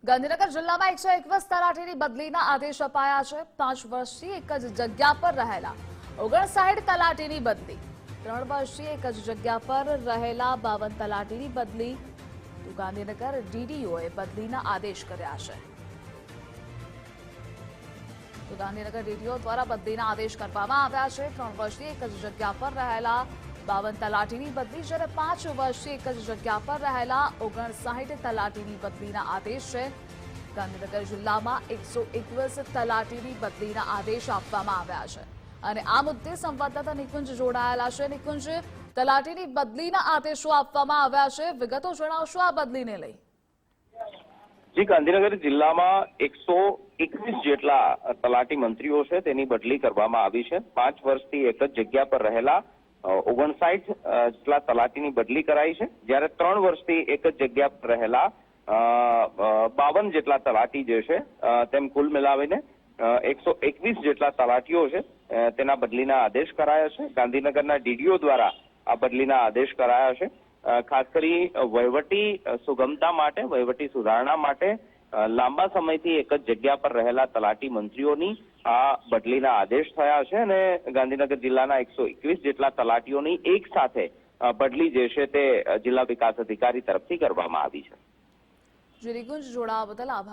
ગાંધીનગર જિલ્લામાં 121 તલાટીની બદલીના આદેશ અપાયા છે। 5 વર્ષથી એક જ જગ્યા પર રહેલા 59 તલાટીની બદલી, 3 વર્ષથી એક જ જગ્યા પર રહેલા 52 તલાટીની બદલી। તો ગાંધીનગર ડીડીઓએ બદલીના આદેશ કર્યા છે। તો ગાંધીનગર ડીડીઓ દ્વારા બદલીના આદેશ કરવામાં આવ્યા છે। 3 વર્ષથી એક જ જગ્યા પર રહેલા 52 તલાટીની બદલી, જ્યારે 5 વર્ષથી એક જ જગ્યા પર રહેલા 59 તલાટીની બદલીના આદેશ છે। ગાંધીનગર જિલ્લામાં 121 તલાટીની બદલીના આદેશ આપવામાં આવ્યા છે અને આ મુદ્દે સંવાદદાતા નિકુંજ જોડાયેલા છે। નિકુંજ, તલાટીની બદલીના આદેશો આપવામાં આવ્યા છે, વિગતો જણાવશો આ બદલીને લઈ? જી, ગાંધીનગર જિલ્લામાં 121 જેટલા તલાટી મંત્રીઓ છે તેની બદલી કરવામાં આવી છે। 5 વર્ષથી એક જ જગ્યા પર રહેલા 59 જેટલા તલાટીની બદલી કરાઈ છે, જ્યારે 3 વર્ષથી એક જ જગ્યા પર રહેલા 52 જેટલા તલાટી જે છે તેમ કુલ મિલાવીને 121 જેટલા તલાટીઓ છે તેના બદલીના આદેશ કરાયા છે। ગાંધીનગરના ડીડીઓ દ્વારા આ બદલીના આદેશ કરાયા છે। ખાસ કરી વહીવટી સુગમતા માટે, વહીવટી સુધારણા માટે લાંબા સમયથી એક જ જગ્યા પર રહેલા તલાટી મંત્રીઓની આ બદલીના આદેશ થયા છે અને ગાંધીનગર જિલ્લાના 121 જેટલા તલાટીઓની એક સાથે બદલી જે છે તે જિલ્લા વિકાસ અધિકારી તરફથી કરવામાં આવી છે। નિકુંજ, જોડાવા બદલ આભાર।